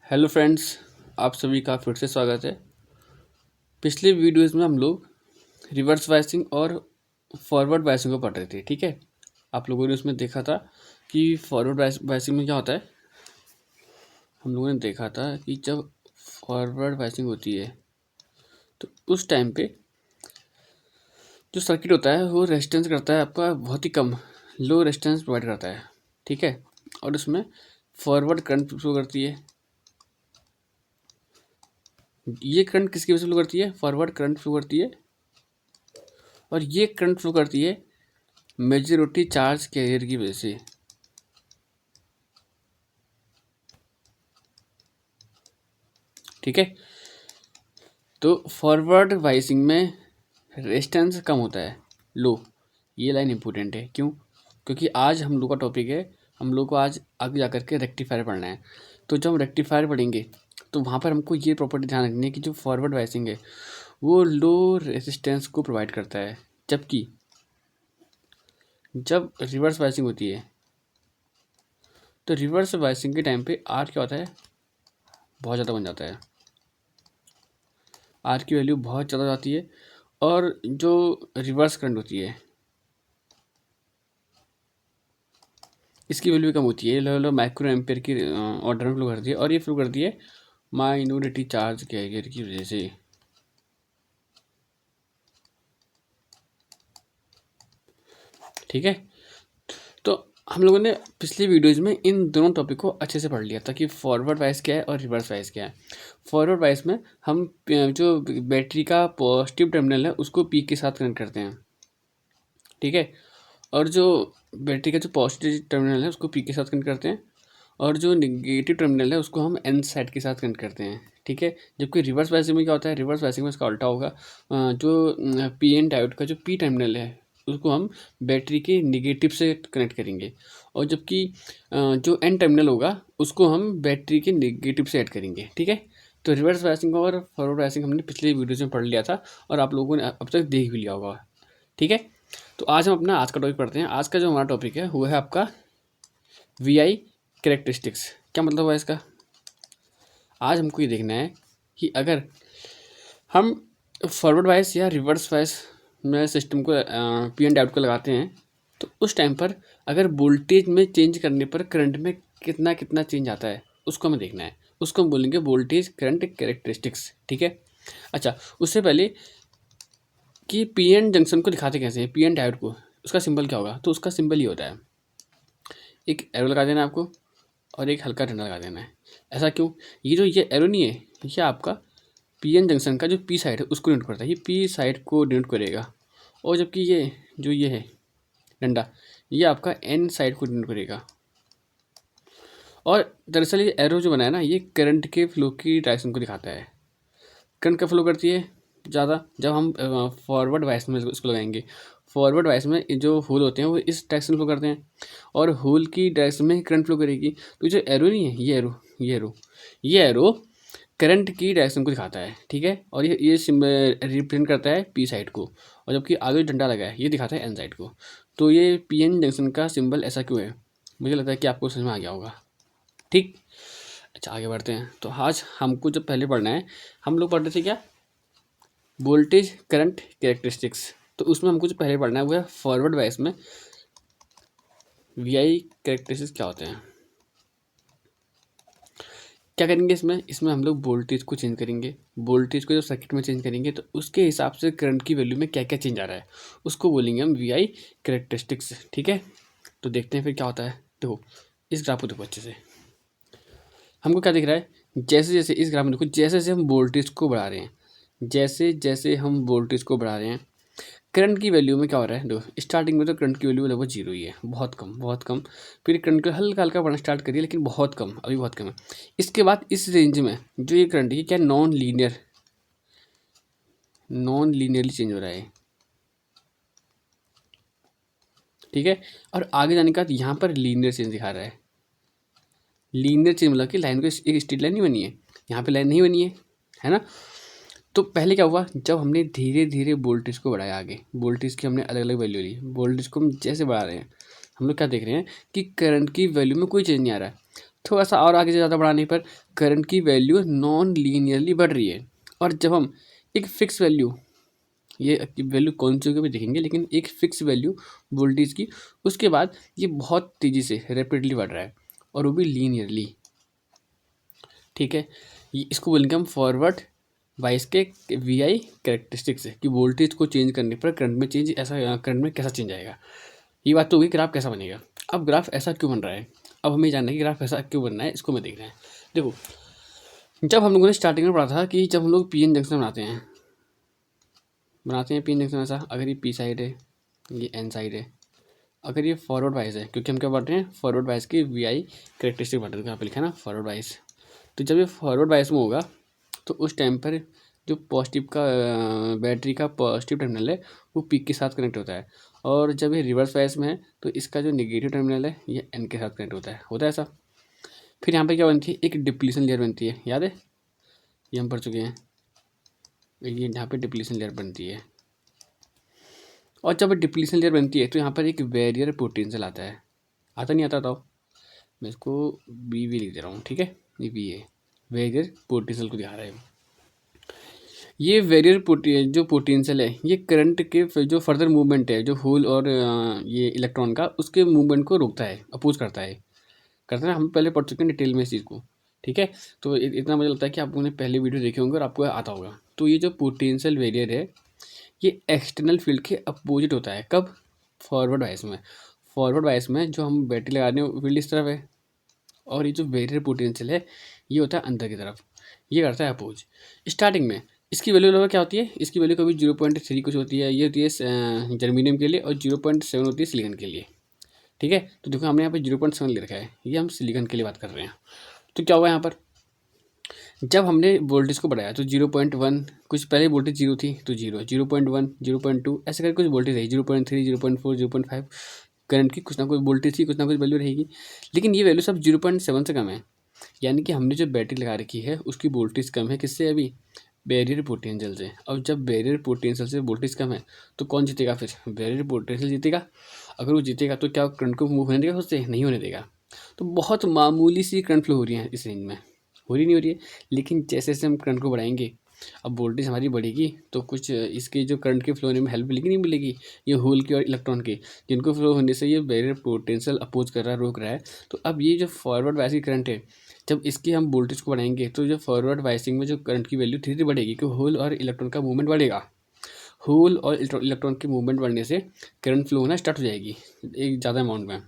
Hello friends, आप सभी का फिर से स्वागत है। पिछले वीडियोस में हम लोग रिवर्स बायसिंग और फॉरवर्ड बायसिंग को पढ़ रहे थे। ठीक है, आप लोगों ने उसमें देखा था कि फॉरवर्ड बायसिंग में क्या होता है। हम लोगों ने देखा था कि जब फॉरवर्ड बायसिंग होती है तो उस टाइम पे जो सर्किट होता है वो रेजिस्टेंस करता है आपका बहुत ही कम, लो रेजिस्टेंस प्रोवाइड करता है। ठीक है, और उसमें फॉरवर्ड करंट फ्लो करती है। ये करंट किसकी वजह से फ्लो करती है? फॉरवर्ड करंट फ्लो करती है, और ये करंट फ्लो करती है मेजॉरिटी चार्ज कैरियर की वजह से। ठीक है, तो फॉरवर्ड वाइसिंग में रेजिस्टेंस कम होता है, लो। ये लाइन इंपॉर्टेंट है, क्यों? क्योंकि आज हम लोग का टॉपिक है, हम लोग को आज आगे जा कर के रेक्टिफायर पढ़ना है। तो जब हम रेक्टिफायर पढ़ेंगे तो वहाँ पर हमको ये प्रॉपर्टी ध्यान रखनी है कि जो फॉरवर्ड वाइसिंग है वो लो रेजिस्टेंस को प्रोवाइड करता है, जबकि जब रिवर्स वाइसिंग होती है तो रिवर्स वाइसिंग के टाइम पे आर क्या होता है? बहुत ज़्यादा बन जाता है। आर की वैल्यू बहुत ज़्यादा जाती है, और जो रिवर्स करंट होती है इसकी वैल्यू भी कम होती है। लो माइक्रो एम्पेयर की ऑर्डर में फ्लो करती है, और ये फ्लो करती है माइनॉरिटी चार्ज कैरियर की वजह से। ठीक है, तो हम लोगों ने पिछली वीडियोज़ में इन दोनों टॉपिक को अच्छे से पढ़ लिया था कि फॉरवर्ड वाइस क्या है और रिवर्स वाइस क्या है। फॉरवर्ड वाइस में हम जो बैटरी का पॉजिटिव टर्मिनल है उसको पी के साथ कनेक्ट करते हैं। ठीक है, और जो बैटरी का जो पॉजिटिव टर्मिनल है उसको पी के साथ कनेक्ट करते हैं, और जो निगेटिव टर्मिनल है उसको हम एन साइड के साथ कनेक्ट करते हैं। ठीक है, जबकि रिवर्स बायसिंग में क्या होता है? रिवर्स बायसिंग में इसका उल्टा होगा। जो पी एन डायोड का जो पी टर्मिनल है उसको हम बैटरी के निगेटिव से कनेक्ट करेंगे, और जबकि जो एन टर्मिनल होगा उसको हम बैटरी के निगेटिव से ऐड करेंगे। ठीक है, तो रिवर्स बायसिंग और फॉरवर्ड बायसिंग हमने पिछले वीडियोज में पढ़ लिया था, और आप लोगों ने अब तक देख भी लिया होगा। ठीक है, तो आज हम अपना आज का टॉपिक पढ़ते हैं। आज का जो हमारा टॉपिक है वो है आपका वी आई कैरेक्टरिस्टिक्स। क्या मतलब है इसका? आज हमको ये देखना है कि अगर हम फॉरवर्ड वाइस या रिवर्स वाइस में सिस्टम को पी एन डायोड को लगाते हैं तो उस टाइम पर अगर वोल्टेज में चेंज करने पर करंट में कितना कितना चेंज आता है उसको हमें देखना है। उसको हम बोलेंगे वोल्टेज करंट कैरेक्टरिस्टिक्स। ठीक है, अच्छा, उससे पहले कि पी एन जंक्शन को दिखाते कैसे हैं, पी एन डायोड को, उसका सिंबल क्या होगा? तो उसका सिंबल ये होता है, एक एरो लगा देना है आपको और एक हल्का डंडा लगा देना है। ऐसा क्यों? ये एरो नहीं है, ये आपका पी एन जंक्शन का जो पी साइड है उसको डिनोट करता है। ये पी साइड को डिनोट करेगा, और जबकि ये है डंडा, ये आपका एन साइड को डिनोट करेगा। और दरअसल ये एरो जो बनाया ना, ये करंट के फ्लो की डायरेक्शन को दिखाता है। करंट का फ्लो करती है ज़्यादा जब हम फॉरवर्ड वाइस में इसको लगाएंगे। फॉरवर्ड वाइस में जो होल होते हैं वो इस डायरेक्शन फ्लो करते हैं, और होल की डायरेक्शन में करंट फ्लो करेगी। तो जो एरो नहीं है, ये एरो करंट की डायरेक्शन को दिखाता है। ठीक है, और ये रिप्रेजेंट करता है पी साइड को, और जबकि आगे डंडा लगा है ये दिखाता है एन साइड को। तो ये पी एन जंक्शन का सिंबल ऐसा क्यों है? मुझे लगता है कि आपको समझ में आ गया होगा। ठीक, अच्छा, आगे बढ़ते हैं। तो आज हमको जब पहले पढ़ना है, हम लोग पढ़ रहे थे क्या? Voltage current characteristics. तो उसमें हमको जो पहले पढ़ना है वो है फॉरवर्ड वाइस में वी आई कैरेक्टरिस्टिक्स क्या होते हैं। क्या करेंगे इसमें हम लोग वोल्टेज को चेंज करेंगे। वोल्टेज को जब सर्किट में चेंज करेंगे तो उसके हिसाब से करंट की वैल्यू में क्या क्या चेंज आ रहा है उसको बोलेंगे हम वी आई कैरेक्टरिस्टिक्स। ठीक है, तो देखते हैं फिर क्या होता है। देखो इस ग्राफ को देखो अच्छे से, हमको क्या दिख रहा है? जैसे जैसे इस ग्राफ में देखो, जैसे जैसे हम वोल्टेज को बढ़ा रहे हैं, जैसे जैसे हम वोल्टेज को बढ़ा रहे हैं, करंट की वैल्यू में क्या हो रहा है? देखो स्टार्टिंग में तो करंट की वैल्यू लगभग जीरो ही है, बहुत कम बहुत कम। फिर करंट को हल्का हल्का बढ़ना स्टार्ट करिए, लेकिन बहुत कम, अभी बहुत कम है। इसके बाद इस रेंज में जो ये करंट है ये क्या, नॉन लीनियरली चेंज हो रहा है। ठीक है, और आगे जाने के बाद यहाँ पर लीनियर चेंज दिखा रहा है। लीनियर चेंज मतलब कि लाइन को एक स्ट्रेट लाइन नहीं बनी है, यहाँ पे लाइन नहीं बनी है ना? तो पहले क्या हुआ, जब हमने धीरे धीरे वोल्टेज को बढ़ाया, आगे वोल्टेज की हमने अलग अलग वैल्यू ली, वोल्टेज को हम जैसे बढ़ा रहे हैं हम लोग क्या देख रहे हैं कि करंट की वैल्यू में कोई चेंज नहीं आ रहा है। थोड़ा सा और आगे से ज़्यादा बढ़ाने पर करंट की वैल्यू नॉन लीनियरली बढ़ रही है। और जब हम एक फिक्स वैल्यू, ये वैल्यू कौन सी होगी भी देखेंगे, लेकिन एक फिक्स वैल्यू वोल्टेज की, उसके बाद ये बहुत तेज़ी से रैपिडली बढ़ रहा है और वो भी लीनियरली। ठीक है, ये इसको बोलेंगे हम फॉरवर्ड बाइस के वी आई कैरेक्टरिस्टिक्स है कि वोल्टेज को चेंज करने पर करंट में चेंज, ऐसा करंट में कैसा चेंज आएगा। ये बात तो होगी ग्राफ कैसा बनेगा। अब ग्राफ ऐसा क्यों बन रहा है, अब हमें जानना है कि ग्राफ ऐसा क्यों बन रहा है, इसको मैं देख रहे हैं। देखो, जब हम लोगों ने स्टार्टिंग में पढ़ा था कि जब हम लोग पी एन जंक्शन बनाते हैं पी एन जंक्शन ऐसा, अगर ये पी साइड है, ये एन साइड है, अगर ये फॉरवर्ड वाइज है, क्योंकि हम क्या पढ़ रहे हैं फॉरवर्ड वाइज की वी आई करेक्टरिस्टिक पढ़ रहे हैं, यहाँ पे लिखा है ना फॉरवर्ड वाइज। तो जब ये फॉरवर्ड वाइज में होगा तो उस टाइम पर जो पॉजिटिव का बैटरी का पॉजिटिव टर्मिनल है वो पीक के साथ कनेक्ट होता है, और जब ये रिवर्स वाइज में है तो इसका जो नेगेटिव टर्मिनल है ये एन के साथ कनेक्ट होता है ऐसा। फिर यहाँ पे क्या बनती है, एक डिप्लीशन लेयर बनती है, याद है ये हम पढ़ चुके हैं, ये यहाँ पे डिप्लीशन लेयर बनती है। और जब डिप्लीशन लेयर बनती है तो यहाँ पर एक बैरियर पोटेंशियल आता है, आता नहीं आता तो मैं इसको बी वी लिख दे रहा हूँ। ठीक है, ये बी है, बैरियर पोटेंशियल को दिखा रहा है। ये बैरियर जो पोटेंशियल है ये करंट के जो फर्दर मूवमेंट है, जो होल और ये इलेक्ट्रॉन का, उसके मूवमेंट को रोकता है, अपोज करता है हम पहले पढ़ चुके हैं डिटेल में इस चीज़ को। ठीक है, तो इतना मुझे लगता है कि आप लोगों ने पहले वीडियो देखे होंगे और आपको आता होगा। तो ये जो पोटेंशियल बैरियर है ये एक्सटर्नल फील्ड के अपोजिट होता है, कब, फॉरवर्ड बायस में। फॉरवर्ड बायस में जो हम बैटरी लगा रहे हैं फील्ड इस तरफ है, और ये जो बैरियर पोटेंशियल है ये होता है अंदर की तरफ, ये करता है अपोज। स्टार्टिंग में इसकी वैल्यू लगभग क्या होती है, इसकी वैल्यू कभी 0.3 कुछ होती है, ये होती है जर्मीनियम के लिए, और 0.7 होती है सिलिकन के लिए। ठीक है, तो देखो हमने यहाँ पे 0.7 ले रखा है, ये हम सिलिकन के लिए बात कर रहे हैं। तो क्या हुआ यहाँ पर, जब हमने वोल्टेज को बढ़ाया तो 0.1, कुछ पहले वोल्टेज 0 थी तो 0, 0.1, 0.2 ऐसे करके कुछ वोल्टेज रही, 0.3, 0.4, 0.5 करंट की कुछ ना कुछ वोल्टेज थी, कुछ ना कुछ वैल्यू रहेगी। लेकिन ये वैल्यू सब 0.7 से कम है, यानी कि हमने जो बैटरी लगा रखी है उसकी वोल्टेज कम है, किससे, अभी बैरियर पोटेंशियल से। और जब बैरियर पोटेंशियल से वोल्टेज कम है तो कौन जीतेगा, फिर बैरियर पोटेंशियल जीतेगा। अगर वो जीतेगा तो क्या करंट को मूव होने देगा, उससे नहीं होने देगा। तो बहुत मामूली सी करंट फ्लो हो रही है इस रेंज में, हो रही नहीं हो रही है, लेकिन जैसे जैसे हम करंट को बढ़ाएंगे, अब वोल्टेज हमारी बढ़ेगी तो कुछ इसके जो करंट के फ्लो होने में हेल्प मिलेगी, नहीं मिलेगी, ये होल की और इलेक्ट्रॉन की, जिनको फ्लो होने से ये बैरियर पोटेंशियल अपोज कर रहा है, रोक रहा है। तो अब ये जो फॉरवर्ड बायस की करंट है, जब इसकी हम वोल्टेज को बढ़ाएंगे तो जो फॉरवर्ड बायसिंग में जो करंट की वैल्यू धीरे धीरे बढ़ेगी, क्योंकि होल और इलेक्ट्रॉन का मूवमेंट बढ़ेगा। होल और इलेक्ट्रॉन के मूवमेंट बढ़ने से करंट फ्लो होना स्टार्ट हो जाएगी एक ज़्यादा अमाउंट में।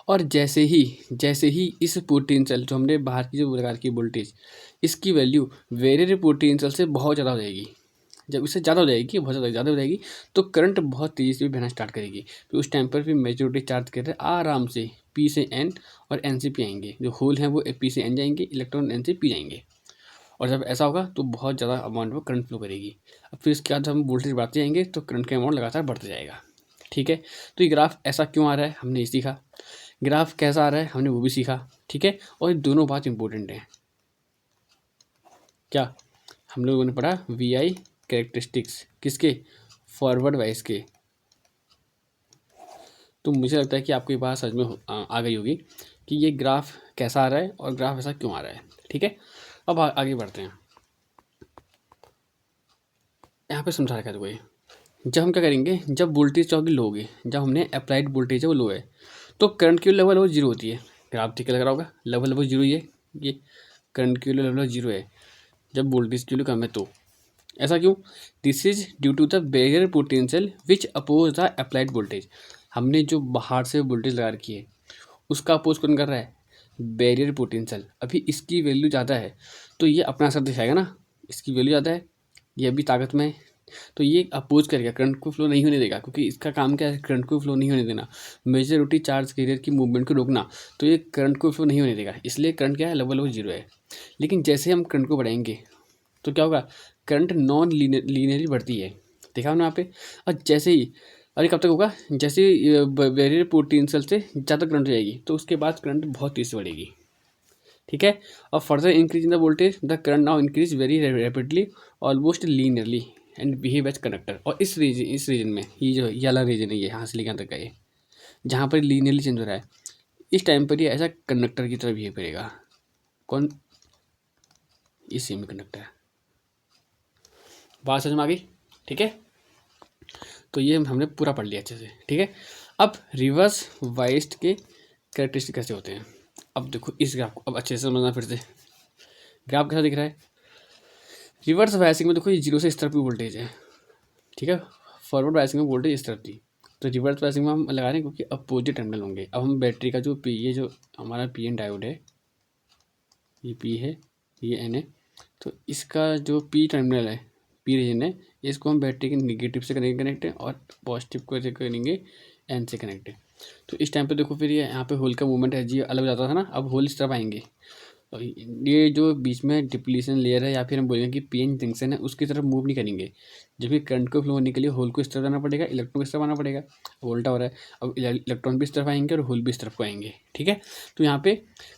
और जैसे ही इस पोटेंशियल जो हमने बाहर की जो लगा की वोल्टेज, इसकी वैल्यू बैरियर पोटेंशियल से बहुत ज़्यादा हो जाएगी। जब इससे ज़्यादा हो जाएगी, बहुत ज़्यादा हो जाएगी, तो करंट बहुत तेज़ी से बहना स्टार्ट करेगी। तो उस टाइम पर फिर मेजॉरिटी चार्ज कर रहे आराम से पी से एन और एन से पी आएंगे, जो होल हैं वो पी से एन जाएंगे, इलेक्ट्रॉन एन से पी जाएंगे। और जब ऐसा होगा तो बहुत ज़्यादा अमाउंट में करंट फ्लो करेगी। अब फिर इसके बाद जब हम वोल्टेज बढ़ाते जाएंगे तो करंट का अमाउंट लगातार बढ़ता जाएगा। ठीक है, तो ये ग्राफ ऐसा क्यों आ रहा है हमने ये सीखा, ग्राफ कैसा आ रहा है हमने वो भी सीखा। ठीक है, और ये दोनों बात इंपॉर्टेंट है। क्या हम लोगों ने पढ़ा, वी आई कैरेक्टरिस्टिक्स किसके, फॉरवर्ड वाइज के। तो मुझे लगता है कि आपको ये बात समझ में आ गई होगी कि ये ग्राफ कैसा आ रहा है और ग्राफ ऐसा क्यों आ रहा है। ठीक है, अब आगे बढ़ते हैं। यहाँ पे समझा रखा है देखो, ये जब हम क्या करेंगे, जब वोल्टेज चौकी लो होगी, जब हमने अप्लाइड वोल्टेज है वो लो है, तो करंट की लेवल वो जीरो होती है। ग्राफ ठीक लग रहा होगा, लेवल जीरो ही है, ये करंट की लेवल जीरो है जब वोल्टेज की वैल्यू कम है। तो ऐसा क्यों, this is due to the barrier potential which oppose the applied voltage. हमने जो बाहर से वोल्टेज लगा रखी है उसका अपोज कौन कर रहा है, बैरियर पोटेंशियल। अभी इसकी वैल्यू ज़्यादा है तो ये अपना असर दिखाएगा ना, इसकी वैल्यू ज़्यादा है, ये अभी ताकत में है, तो ये अपोज करेगा, करंट को फ्लो नहीं होने देगा, क्योंकि इसका काम क्या है, करंट को फ्लो नहीं होने देना, मेजॉरिटी चार्ज कैरियर की मूवमेंट को रोकना। तो ये करंट को फ्लो नहीं होने देगा, इसलिए करंट क्या है, लेवल जीरो है। लेकिन जैसे हम करंट को बढ़ाएंगे तो क्या होगा, करंट नॉन लीनियरली बढ़ती है, देखा हमने यहाँ पे। और जैसे ही, अरे कब तक होगा, जैसे ही बैरियर पोटेंशियल से ज़्यादा करंट हो जाएगी तो उसके बाद करंट बहुत तेज़ से बढ़ेगी। ठीक है, और further increase in the voltage the current now increase very rapidly almost linearly and behave as conductor. और इस रीजन में, ये जो ये वाला रीजन है, ये यहाँ से लेकर यहाँ तक का, ये जहाँ पर लीनियरली चेंज हो रहा है, इस टाइम पर ये ऐसा कंडक्टर की तरह बिहेव करेगा। कौन? ये सेमी कंडक्टर। बात समझ में आ गई? ठीक है, तो ये हमने पूरा पढ़ लिया अच्छे से। ठीक है, अब रिवर्स वाइस्ड के कैरेक्टरिस्टिक कैसे होते हैं। अब देखो इस ग्राफ को अब अच्छे से समझना। फिर से ग्राफ कैसा दिख रहा है? रिवर्स वाइसिंग में देखो ये 0 से इस तरफ की वोल्टेज है। ठीक है, फॉरवर्ड वाइसिंग में वोल्टेज इस तरफ थी। तो रिवर्स वाइसिंग में हम लगा रहे हैं क्योंकि अपोजिट टर्मिनल होंगे। अब हम बैटरी का जो पी, ये जो हमारा पी एन डायोड है, ये पी है, ये एन है, तो इसका जो पी टर्मिनल है, पी रीजन है, इसको हम बैटरी के निगेटिव से करेंगे कनेक्ट है, और पॉजिटिव को करेंगे एन से कनेक्ट है। तो इस टाइम पे देखो फिर ये यहाँ पे होल का मूवमेंट है जी अलग हो जाता था ना, अब होल इस तरफ आएंगे। और ये जो बीच में डिप्लीशन लेयर है या फिर हम बोलेंगे कि पी एन जंक्शन है, उसकी तरफ मूव नहीं करेंगे। जबकि करंट को फ्लो होने के लिए होल को इस तरफ जाना पड़ेगा, इलेक्ट्रॉन इस तरफ आना पड़ेगा। उल्टा हो रहा है, अब इलेक्ट्रॉन भी इस तरफ आएंगे और होल भी इस तरफ को आएंगे। ठीक है, तो यहाँ पे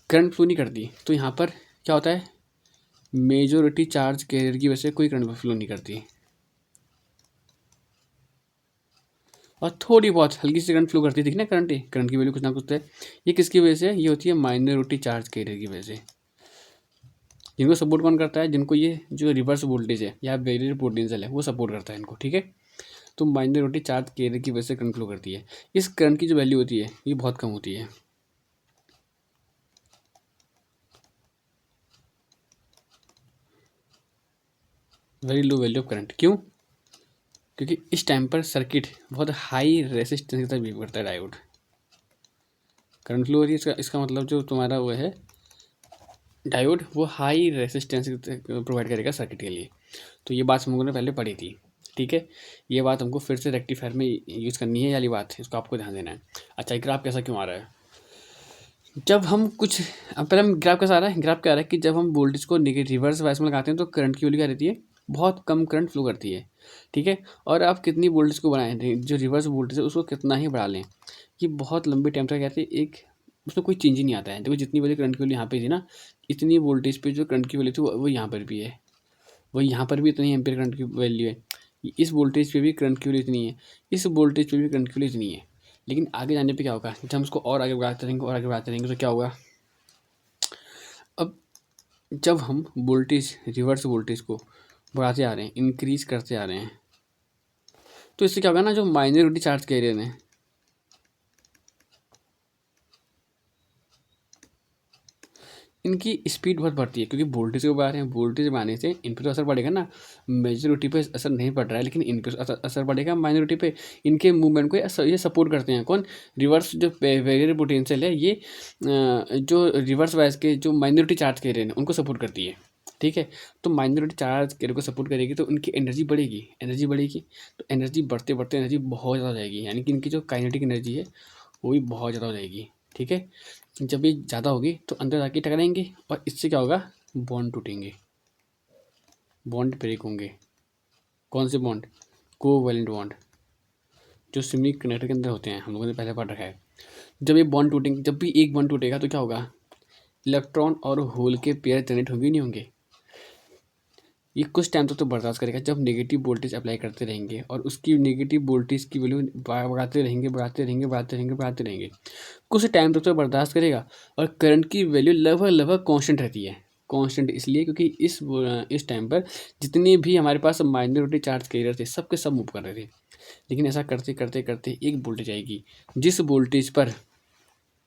करंट फ्लो नहीं करती, तो यहाँ पर क्या होता है, मेजोरिटी चार्ज कैरियर की वजह से कोई करंट फ्लो नहीं करती, और थोड़ी बहुत हल्की सी करंट फ्लो करती है। देखना करंट की वैल्यू कुछ ना कुछ है। ये किसकी वजह से? ये होती है माइनॉरिटी चार्ज कैरियर की वजह से। जिनको सपोर्ट कौन करता है? जिनको ये जो रिवर्स वोल्टेज है या बैरियर पोटेंशियल है वो सपोर्ट करता है इनको। ठीक है, तो माइनॉरिटी चार्ज कैरियर की वजह से करंट फ्लो करती है। इस करंट की जो वैल्यू होती है ये बहुत कम होती है, very low value of current. क्यों? क्योंकि इस टाइम पर सर्किट बहुत हाई रेसिस्टेंस के साथ बिहेव करता है। डायोड करंट फ्लो हो रही है, इसका मतलब जो तुम्हारा वो है डायोड, वो हाई रेसिस्टेंस प्रोवाइड करेगा सर्किट के लिए। तो ये बात हम लोगों ने पहले पढ़ी थी। ठीक है, ये बात हमको फिर से रेक्टिफायर में यूज़ करनी है, वाली बात, इसको आपको ध्यान देना है। अच्छा, ग्राफ कैसा क्यों आ रहा है? जब हम कुछ, अब पहले हम ग्राफ कैसा आ रहा है? ग्राफ क्या आ रहा है कि जब हम वोल्टेज को रिवर्स वाइस में लगाते हैं तो करंट की वैल्यू क्या रहती है? बहुत कम करंट फ्लो करती है। ठीक है, और आप कितनी वोल्टेज को बढ़ाएं, जो रिवर्स वोल्टेज है उसको कितना ही बढ़ा लें, ये बहुत लंबे टाइम तक कहते हैं, एक उसमें कोई चेंज ही नहीं आता है। देखो जितनी बड़ी करंट की वैल्यू यहाँ पे थी ना, इतनी वोल्टेज पे जो करंट की वैल्यू थी वो यहाँ पर भी है, वो यहाँ पर भी इतनी एम्पियर करंट की वैल्यू है, इस वोल्टेज पे भी करंट की वैल्यू इतनी है, इस वोल्टेज पे भी करंट की वैल्यू इतनी है। लेकिन आगे जाने पे क्या होगा, जब हम उसको और आगे बढ़ाते रहेंगे और आगे बढ़ाते रहेंगे तो क्या होगा, अब जब हम वोल्टेज, रिवर्स वोल्टेज को बढ़ाते आ रहे हैं, इंक्रीज करते आ रहे हैं, तो इससे क्या होगा ना, जो माइनॉरिटी चार्ज कैरियर हैं इनकी स्पीड बहुत बढ़ती है, क्योंकि वोल्टेज को बढ़ा रहे हैं। वोल्टेज बढ़ाने से इन पर तो असर पड़ेगा ना, मेजोरिटी पे असर नहीं पड़ रहा है, लेकिन इन पर असर पड़ेगा माइनॉरिटी पे। इनके मूवमेंट को ये सपोर्ट करते हैं। कौन? रिवर्स जो वेरिएबल पोटेंशियल है, ये जो रिवर्स वाइज के जो माइनॉरिटी चार्ज कैरियर हैं उनको सपोर्ट करती है। ठीक है, तो माइनॉरिटी चार्ज कैरियर को सपोर्ट करेगी तो उनकी एनर्जी बढ़ेगी, एनर्जी बढ़ेगी, तो एनर्जी बढ़ते बढ़ते एनर्जी बहुत ज़्यादा हो जाएगी, यानी कि इनकी जो काइनेटिक एनर्जी है वो भी बहुत ज़्यादा हो जाएगी। ठीक है, जब ये ज़्यादा होगी तो अंदर जाके टकराएंगे और इससे क्या होगा, बॉन्ड टूटेंगे, बॉन्ड ब्रेक होंगे। कौन से बॉन्ड? कोवैलेंट बॉन्ड, जो सेमी कंडक्टर के अंदर होते हैं, हम लोगों ने पहले पढ़ रखा है। जब ये बॉन्ड टूटेंगे, जब भी एक बॉन्ड टूटेगा तो क्या होगा, इलेक्ट्रॉन और होल के पेयर जनरेट होंगे नहीं होंगे। ये कुछ टाइम तक तो बर्दाश्त करेगा, जब नेगेटिव वोल्टेज अप्लाई करते रहेंगे और उसकी नेगेटिव वोल्टेज की वैल्यू बढ़ाते रहेंगे, बढ़ाते रहेंगे, बढ़ाते रहेंगे, बढ़ाते रहेंगे, कुछ टाइम तक तो बर्दाश्त करेगा। और करंट की वैल्यू लगभग लगभग कांस्टेंट रहती है। कांस्टेंट इसलिए क्योंकि इस टाइम पर जितने भी हमारे पास माइनॉरिटी चार्ज कैरियर थे सब के सब मूव कर रहे थे। लेकिन ऐसा करते करते करते एक वोल्टेज आएगी, जिस वोल्टेज पर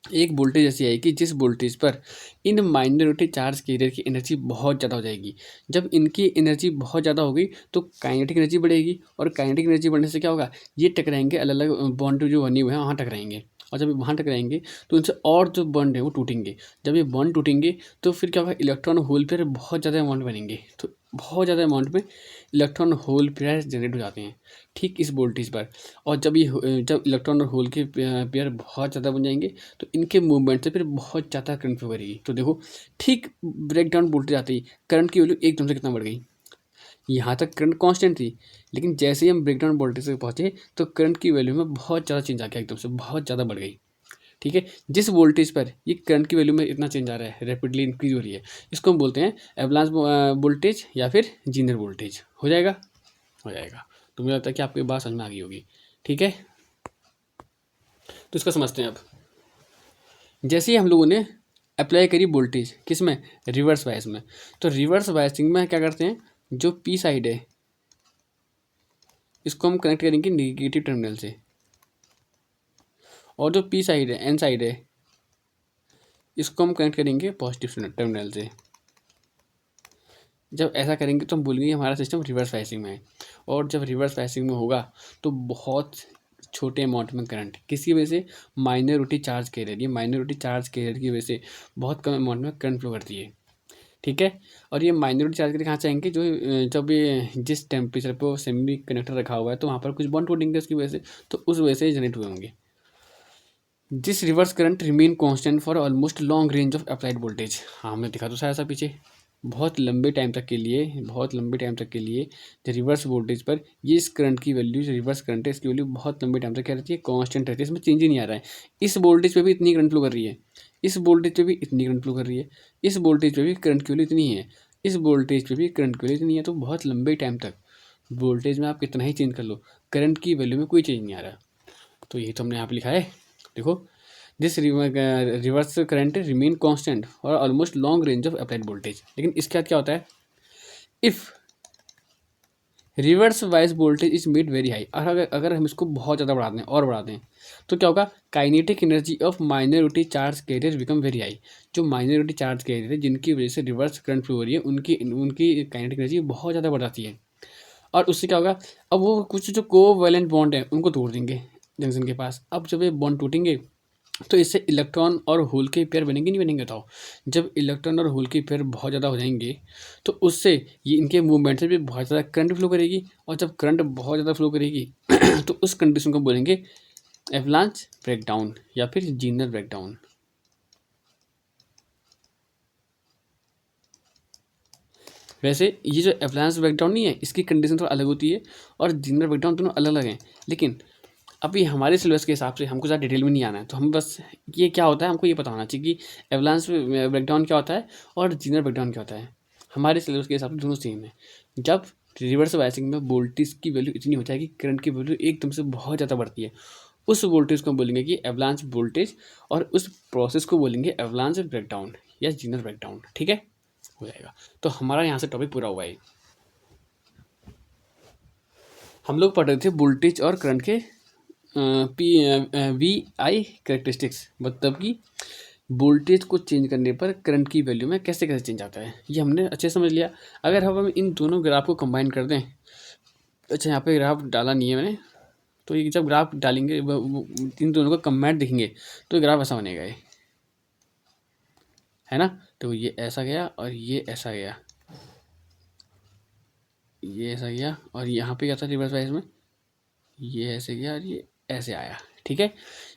एक वोल्टेज ऐसी आएगी जिस वोल्टेज पर इन माइनॉरिटी चार्ज कैरियर की एनर्जी बहुत ज़्यादा हो जाएगी। जब इनकी एनर्जी बहुत ज़्यादा होगी तो काइनेटिक एनर्जी बढ़ेगी, और काइनेटिक एनर्जी बढ़ने से क्या होगा, ये टकराएंगे, अलग अलग बॉन्ड जो बने हुए हैं वहाँ टकराएंगे, और जब वहाँ टकराएंगे तो इनसे और जो बॉन्ड है वो टूटेंगे। जब ये बॉन्ड टूटेंगे तो फिर क्या होगा, इलेक्ट्रॉन होल पेयर बहुत ज़्यादा अमाउंट बनेंगे, तो बहुत ज़्यादा अमाउंट में इलेक्ट्रॉन होल पेयर जनरेट हो जाते हैं ठीक इस वोल्टेज पर। और जब इलेक्ट्रॉन और होल के पेयर बहुत ज़्यादा बन जाएंगे तो इनके मूवमेंट से फिर बहुत ज़्यादा करंट फ्लो करेगी। तो देखो ठीक ब्रेक डाउन वोल्टेज आते ही करंट की वैल्यू एकदम से कितना बढ़ गई। यहाँ तक करंट कांस्टेंट थी, लेकिन जैसे ही हम ब्रेक डाउन वोल्टेज तक पहुँचे तो करंट की वैल्यू में बहुत ज़्यादा चेंज आ गया, एकदम से बहुत ज़्यादा बढ़ गई। ठीक है, जिस वोल्टेज पर ये करंट की वैल्यू में इतना चेंज आ रहा है, रैपिडली इंक्रीज हो रही है, इसको हम बोलते हैं एवलांच वोल्टेज या फिर जीनर वोल्टेज। हो जाएगा? हो जाएगा। तो मुझे लगता है कि आपको ये बात समझ में आ गई होगी। ठीक है, तो इसको समझते हैं अब। जैसे ही हम लोगों ने अप्लाई करी वोल्टेज किस में, रिवर्स बायस में, तो रिवर्स बायसिंग में क्या करते हैं, जो पी साइड है इसको हम कनेक्ट करेंगे नेगेटिव टर्मिनल से, और जो पी साइड है, एन साइड है, इसको हम कनेक्ट करेंगे पॉजिटिव टर्मिनल से। जब ऐसा करेंगे तो हम बोलेंगे हमारा सिस्टम रिवर्स बायसिंग में है। और जब रिवर्स बायसिंग में होगा तो बहुत छोटे अमाउंट में करंट, किसी वजह से माइनॉरिटी चार्ज कैरियर, ये माइनॉरिटी चार्ज कैरियर की वजह से बहुत कम अमाउंट में करंट फ्लो करती है, ठीक है। और ये माइनॉरिटी चार्ज कैरियर कहाँ से आएंगे, जो जब ये जिस टेम्परेचर पर सेमी कंडक्टर रखा हुआ है तो वहाँ पर कुछ बॉन्ड टूटेंगे उसकी वजह से, तो उस वजह से जनरेट हुए होंगे। This reverse current remain constant for almost long range of applied voltage. हाँ, हमने दिखा तो सारा सा पीछे, बहुत लंबे टाइम तक के लिए, बहुत लंबे टाइम तक के लिए जो रिवर्स वोल्टेज पर ये इस करंट की वैल्यू, जो रिवर्स करंट है इसकी वैल्यू बहुत लंबे टाइम तक क्या रहती है, कांस्टेंट रहती है, इसमें चेंज ही नहीं आ रहा है। इस वोल्टेज पे भी इतनी करंट फ्लो कर रही है, इस वोल्टेज पे भी इतनी करंट फ्लो कर रही है, इस वोल्टेज पे भी करंट की वैल्यू इतनी है, इस वोल्टेज पे भी करंट की वैल्यू इतनी है। तो बहुत लंबे टाइम तक वोल्टेज में आप कितना ही चेंज कर लो, करंट की वैल्यू में कोई चेंज नहीं आ रहा। तो यही तो हमने यहाँ पे लिखा है, देखो, this reverse current remain constant और almost long range of applied voltage. लेकिन इसके बाद क्या होता है, if reverse wise voltage is made very high, और अगर हम इसको बहुत ज़्यादा बढ़ा दें और बढ़ा दें तो क्या होगा, kinetic energy of minority charge carrier become very high. जो माइनॉरिटी चार्ज कैरियर है जिनकी वजह से रिवर्स करंट फ्लो हो रही है, उनकी उनकी काइनेटिक एनर्जी बहुत ज़्यादा बढ़ जाती है। और उससे क्या होगा, अब वो कुछ जो कोवैलेंट बॉन्ड है उनको तोड़ देंगे जंक्शन के पास। अब जब ये बॉन्ड टूटेंगे तो इससे इलेक्ट्रॉन और होल के पेयर बनेंगे नहीं बनेंगे, बताओ। जब इलेक्ट्रॉन और होल के पेयर बहुत ज़्यादा हो जाएंगे तो उससे ये इनके मूवमेंट से भी बहुत ज़्यादा करंट फ्लो करेगी, और जब करंट बहुत ज़्यादा फ्लो करेगी तो उस कंडीशन को बोलेंगे एवलांच ब्रेकडाउन या फिर जीनर ब्रेकडाउन। वैसे ये जो एवलांच ब्रेकडाउन नहीं है, इसकी कंडीशन थोड़ा अलग होती है, और जीनर ब्रेकडाउन दोनों अलग अलग हैं। लेकिन अभी हमारे सिलेबस के हिसाब से हमको ज़्यादा डिटेल में नहीं आना है, तो हम बस ये क्या होता है हमको ये पता होना चाहिए कि एवलांच ब्रेकडाउन क्या होता है और जीनर ब्रेकडाउन क्या होता है। हमारे सिलेबस के हिसाब से दोनों सेम है। जब रिवर्स बायसिंग में वोल्टेज की वैल्यू इतनी हो जाएगी, करंट की वैल्यू एकदम से बहुत ज़्यादा बढ़ती है, उस वोल्टेज को हम बोलेंगे कि एवलांच वोल्टेज, और उस प्रोसेस को बोलेंगे एवलांच ब्रेकडाउन या जीनर ब्रेकडाउन, ठीक है, हो जाएगा। तो हमारा यहाँ से टॉपिक पूरा हुआ है। हम लोग पढ़ रहे थे वोल्टेज और करंट के वी आई करेक्टरिस्टिक्स, मतलब कि वोल्टेज को चेंज करने पर करंट की वैल्यू में कैसे कैसे चेंज आता है, ये हमने अच्छे समझ लिया। अगर हम इन दोनों ग्राफ को कंबाइन कर दें, अच्छा यहाँ पे ग्राफ डाला नहीं है मैंने, तो ये जब ग्राफ डालेंगे इन दोनों को कंबाइन देखेंगे तो ग्राफ ऐसा बनेगा, ये है ना। तो ये ऐसा गया और ये ऐसा गया, ये ऐसा गया, और यहाँ पे क्या था रिवर्स वाइज में, ये ऐसे गया और ये ऐसे आया, ठीक है।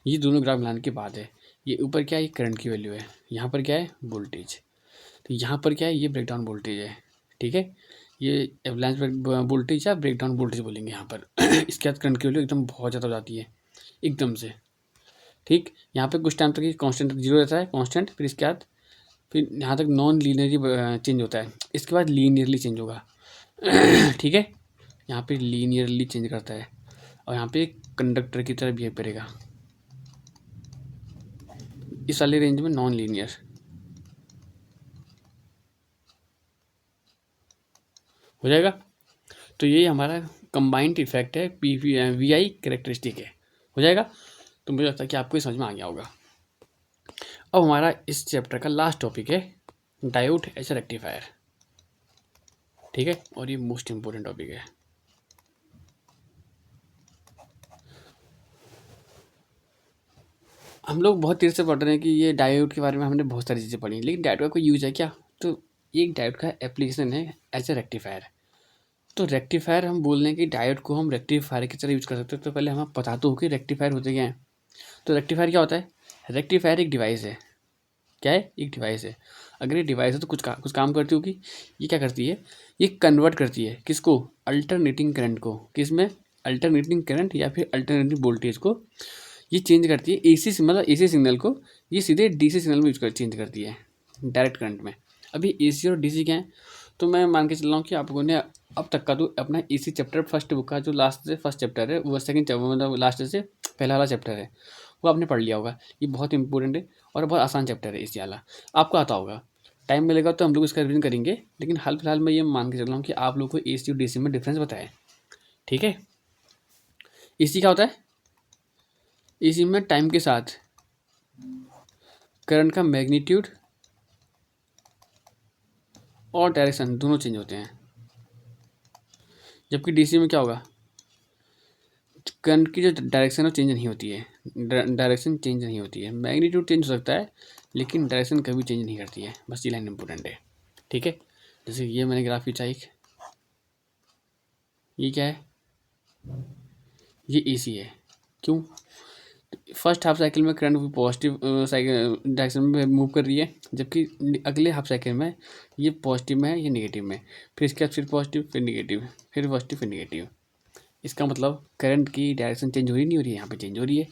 ये दोनों ग्राफ मिलाने के बाद है, ये ऊपर क्या है, ये करंट की वैल्यू है, यहाँ पर क्या है, वोल्टेज, तो यहाँ पर क्या है, ये ब्रेकडाउन वोल्टेज है, ठीक है। ये एवलांच वोल्टेज या ब्रेकडाउन वोल्टेज बोलेंगे यहाँ पर। इसके बाद करंट की वैल्यू एकदम बहुत ज़्यादा हो जाती है एकदम से, ठीक। यहाँ पे कुछ टाइम तक ये कांस्टेंट जीरो रहता है, कांस्टेंट, फिर इसके बाद फिर यहाँ तक नॉन लीनियरली चेंज होता है, इसके बाद लीनियरली चेंज होगा, ठीक है। यहाँ पे लीनियरली चेंज करता है, और यहाँ पे कंडक्टर की तरह बिहेव करेगा, इस वाले रेंज में नॉन लीनियर हो जाएगा। तो ये हमारा कंबाइंड इफेक्ट है, पी वी आई करेक्टरिस्टिक है, हो जाएगा। तो मुझे लगता है कि आपको समझ में आ गया होगा। अब हमारा इस चैप्टर का लास्ट टॉपिक है डायोड एज अ रेक्टिफायर, ठीक है, और ये मोस्ट इंपॉर्टेंट टॉपिक है। हम लोग बहुत देर से पढ़ रहे हैं कि ये डायोड के बारे में हमने बहुत सारी चीज़ें पढ़ी, लेकिन डायोड का कोई यूज है क्या, तो एक डायोड का एप्लीकेशन है एज अ रेक्टिफायर। तो रेक्टिफायर हम बोल रहे हैं कि डायोड को हम रेक्टिफायर की तरह यूज़ कर सकते हैं, तो पहले हमें पता तो हो कि रेक्टिफायर होते क्या हैं। तो रेक्टिफायर क्या होता है, रेक्टिफायर एक डिवाइस है, क्या है, एक डिवाइस है। अगर ये डिवाइस है तो कुछ काम करती होगी। ये क्या करती है, ये कन्वर्ट करती है किसको, अल्टरनेटिंग करंट को, किस में, अल्टरनेटिंग करंट या फिर अल्टरनेटिंग वोल्टेज को ये चेंज करती है, एसी मतलब एसी सिग्नल को ये सीधे डीसी सिग्नल में चेंज करती है, डायरेक्ट करंट में। अभी एसी और डीसी क्या है, तो मैं मान के चल रहा हूँ कि आप लोगों ने अब तक का तो अपना एसी चैप्टर फर्स्ट बुक का जो लास्ट से फर्स्ट चैप्टर है, वो सेकंड मतलब लास्ट से पहला वाला चैप्टर है, वो आपने पढ़ लिया होगा। ये बहुत इंपॉर्टेंट है और बहुत आसान चैप्टर है एसी वाला, आपको आता होगा। टाइम मिलेगा तो हम लोग इसका रिवीजन करेंगे, लेकिन हाल फिलहाल मैं ये मान के चल रहा हूँ कि आप लोग को एसी और डीसी में डिफरेंस बताएं। ठीक है, एसी क्या होता है? एसी में टाइम के साथ करंट का मैग्नीट्यूड और डायरेक्शन दोनों चेंज होते हैं। जबकि डीसी में क्या होगा? करंट की जो डायरेक्शन है वो चेंज नहीं होती है, डायरेक्शन चेंज नहीं होती है। मैग्नीट्यूड चेंज हो सकता है लेकिन डायरेक्शन कभी चेंज नहीं करती है। बस ये लाइन इंपॉर्टेंट है। ठीक है, जैसे ये मैंने ग्राफ खींचा एक, ये क्या है? ये एसी है। क्यों? फर्स्ट हाफ साइकिल में करंट पॉजिटिव साइकिल डायरेक्शन में मूव कर रही है, जबकि अगले हाफ साइकिल में ये पॉजिटिव में है, ये नेगेटिव में। फिर इसके बाद फिर पॉजिटिव, फिर नेगेटिव, फिर पॉजिटिव, फिर नेगेटिव। इसका मतलब करंट की डायरेक्शन चेंज हो रही नहीं हो रही है, यहाँ पे चेंज हो रही है।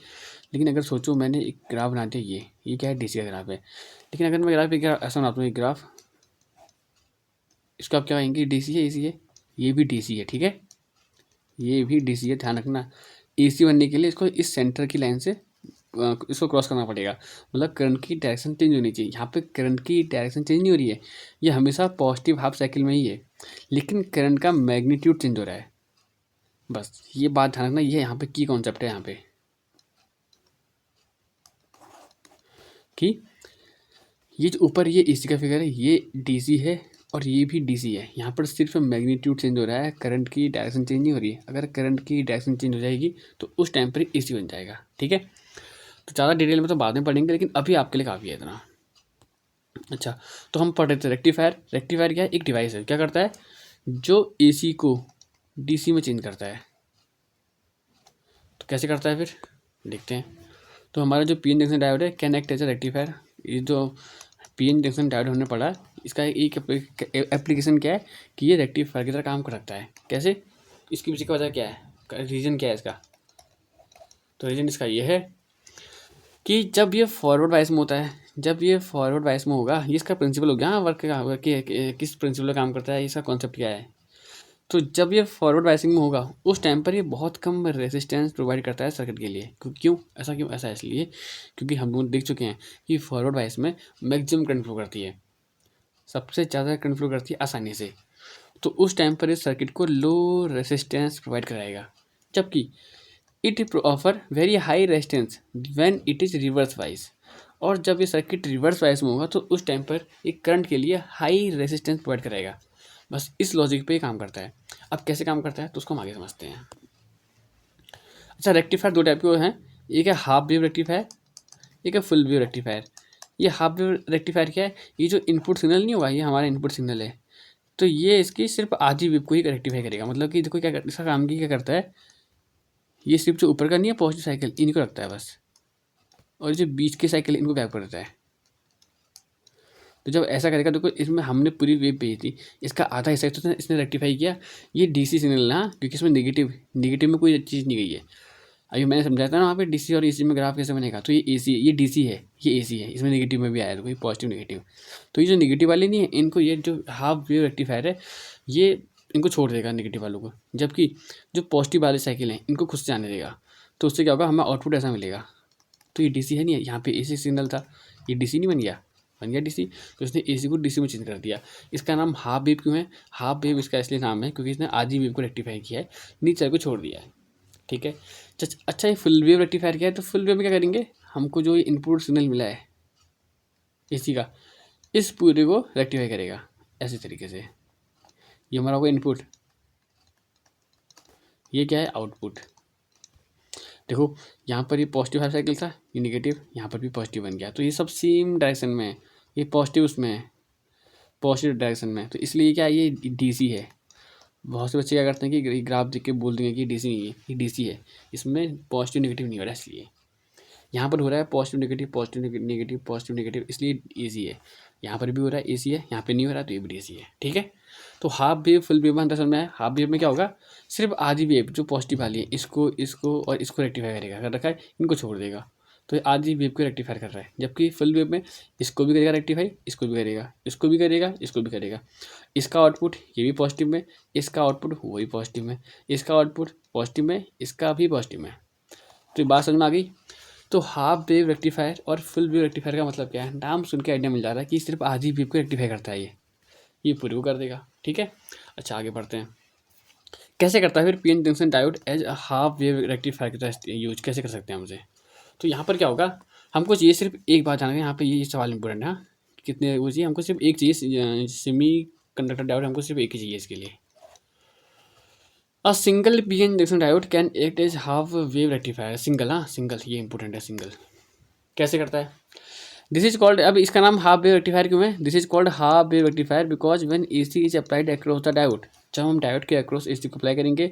लेकिन अगर सोचो मैंने एक ग्राफ बना दिया, ये क्या है? डीसी का ग्राफ है। लेकिन अगर मैं ग्राफ ऐसा बनाता हूँ, एक ग्राफ, इसको आप क्या कहेंगे? डीसी है, एसी है। ये भी डीसी है, ठीक है, ये भी डीसी है, ध्यान रखना। एसी बनने के लिए इसको इस सेंटर की लाइन से इसको क्रॉस करना पड़ेगा, मतलब करंट की डायरेक्शन चेंज होनी चाहिए। यहाँ पे करंट की डायरेक्शन चेंज नहीं हो रही है, ये हमेशा पॉजिटिव हाफ साइकिल में ही है, लेकिन करंट का मैग्नीट्यूड चेंज हो रहा है। बस ये बात ध्यान रखना, ये यहाँ पे की कॉन्सेप्ट है यहाँ पे कि ये जो ऊपर ये एसी का फिगर है, ये डीसी है और ये भी डीसी है। यहाँ पर सिर्फ मैग्नीट्यूड चेंज हो रहा है, करंट की डायरेक्शन चेंज नहीं हो रही है। अगर करंट की डायरेक्शन चेंज हो जाएगी तो उस टाइम पर एसी बन जाएगा। ठीक है, तो ज़्यादा डिटेल में तो बाद में पढ़ेंगे, लेकिन अभी आपके लिए काफ़ी है इतना। अच्छा, तो हम पढ़ रहे थे रेक्टिफायर। रेक्टिफायर क्या है? एक डिवाइस है, क्या करता है? जो एसी को डीसी में चेंज करता है। तो कैसे करता है फिर देखते हैं। तो हमारा जो पीएन जंक्शन डायोड है कनेक्ट एज अ रेक्टिफायर। ये जो पीएन जंक्शन डायोड हमने पढ़ा, इसका एक एप्लीकेशन क्या है कि ये रेक्टिफायर की तरह काम कर सकता है। कैसे? इसके पीछे का वजह क्या है, रीज़न क्या है इसका? तो रीज़न इसका ये है कि जब ये फॉरवर्ड बायस में होता है, जब ये फॉरवर्ड बायस में होगा, ये इसका प्रिंसिपल हो गया। हाँ, वर्क का किस प्रिंसिपल पर काम करता है, इसका कॉन्सेप्ट क्या है। तो जब ये फॉरवर्ड बायसिंग में होगा उस टाइम पर ये बहुत कम रेजिस्टेंस प्रोवाइड करता है सर्किट के लिए। क्यों ऐसा? क्यों ऐसा? इसलिए क्योंकि हम लोग देख चुके हैं कि फॉरवर्ड बायस में मैक्सिमम करंट फ्लो करती है, सबसे ज़्यादा करंट फ्लो करती है आसानी से। तो उस टाइम पर इस सर्किट को लो रेजिस्टेंस प्रोवाइड कराएगा, जबकि it offer very high resistance when it is reverse wise. और जब ये सर्किट रिवर्स वाइज में होगा तो उस टाइम पर एक करंट के लिए हाई रेजिस्टेंस प्रोवाइड कराएगा। बस इस लॉजिक पे ही काम करता है। अब कैसे काम करता है तो उसको हम आगे समझते हैं। अच्छा, रेक्टिफायर दो टाइप के हैं, एक है हाफ वेव रेक्टिफायर, एक है फुल वेव रेक्टिफायर। ये हाफ वेव रेक्टिफायर क्या है? ये जो इनपुट सिग्नल नहीं होगा, ये हमारा इनपुट सिग्नल है, तो ये इसकी सिर्फ आधी वेव को ही रेक्टिफाई करेगा। मतलब कि देखो क्या इसका काम क्या करता है, ये सिर्फ जो ऊपर का नहीं है पॉजिटिव साइकिल, इनको रखता है बस, और जो बीच के साइकिल इनको बैक कर देता है। तो जब ऐसा करेगा, देखो इसमें हमने पूरी वेव भेजी थी, इसका आधा हिस्सा तो इसने रेक्टिफाई किया। ये डीसी सिग्नल ना, क्योंकि इसमें नेगेटिव में कोई चीज़ नहीं गई है। अभी मैंने समझाया था ना वहाँ पे डीसी और एसी में ग्राफ कैसे बनेगा। तो ये एसी है, ये डीसी है, ये एसी है, इसमें नेगेटिव में भी आया, तो कोई पॉजिटिव नेगेटिव। तो ये जो नेगेटिव वाले नहीं है, इनको ये जो हाफ वेव रेक्टिफायर है, ये इनको छोड़ देगा नेगेटिव वालों को, जबकि जो पॉजिटिव वाले साइकिल हैं इनको खुद से जाने देगा। तो उससे क्या होगा, हमें आउटपुट ऐसा मिलेगा। तो ये डीसी है नहीं है, यहाँ पे एसी सिग्नल था, ये डीसी नहीं बन गया, बन गया डीसी। तो इसने एसी को डीसी में चेंज कर दिया। इसका नाम हाफ वेव क्यों है? हाफ वेव इसका इसलिए नाम है क्योंकि इसने आधी वेव को रेक्टिफाई किया है, नीचे को छोड़ दिया है। ठीक है। अच्छा, ये फुल वेव रेक्टिफायर क्या है? तो फुल वेव में क्या करेंगे, हमको जो ये इनपुट सिग्नल मिला है एसी का, इस पूरे को रेक्टिफाई करेगा ऐसे तरीके से। ये हमारा होगा इनपुट, ये क्या है? आउटपुट। देखो यहाँ पर ये पॉजिटिव हाफ साइकिल था, ये नेगेटिव, यहाँ पर भी पॉजिटिव बन गया। तो ये सब सेम डायरेक्शन में है, ये पॉजिटिव उसमें है, पॉजिटिव डायरेक्शन में। तो इसलिए क्या, ये डीसी है। बहुत से बच्चे क्या करते हैं कि ग्राफ देख के बोल देंगे कि डीसी नहीं है, ये डीसी है, इसमें पॉजिटिव नेगेटिव नहीं हो रहा है। इसलिए यहाँ पर हो रहा है positive negative, positive negative, positive negative, इसलिए एसी है। यहाँ पर भी हो रहा है एसी है, यहाँ पे नहीं हो रहा तो ये भी एसी है। ठीक है। तो हाफ वेव फुल वेव में अंदर समझ में है। हाफ वेव में क्या होगा, सिर्फ आधी वेव जो पॉजिटिव वाली है इसको और इसको रेक्टिफाई करेगा, अगर रखा है इनको छोड़ देगा। तो ये आधी वेव को रेक्टिफाई कर रहा है, जबकि फुल वेव में इसको भी करेगा रेक्टिफाई, इसको भी करेगा, इसको भी करेगा, इसको भी करेगा। इसका आउटपुट ये भी पॉजिटिव में, इसका आउटपुट वही पॉजिटिव में, इसका आउटपुट पॉजिटिव में, इसका भी पॉजिटिव में। तो ये बात समझ में आ गई। तो हाफ वेव रेक्टिफायर और फुल वेव रेक्टिफायर का मतलब क्या है, नाम सुन के आइडिया मिल जा रहा है कि सिर्फ आधी वेव को रेक्टिफाई करता है ये पूरी को कर देगा। ठीक है, अच्छा आगे बढ़ते हैं। कैसे करता है फिर P N junction diode as half wave rectifier की तरह यूज कैसे कर सकते हैं हमसे। तो यहाँ पर क्या होगा, हमको चाहिए सिर्फ एक बात जानना है, यहाँ पे ये सवाल इंपॉर्टेंट है, कितने वो चाहिए, हमको सिर्फ एक चाहिए, सेमी कंडक्टर डायोड हमको सिर्फ एक ही चाहिए इसके लिए। A single P N junction diode can act as half wave rectifier, single, हाँ सिंगल, ये इंपॉर्टेंट है, सिंगल कैसे करता है। दिस इज कॉल्ड, अब इसका नाम हाफ वेव रेक्टिफायर क्यों है, this is called half wave rectifier because when AC is applied across the diode, जब हम डायोड के अक्रॉस एसी को अप्लाई करेंगे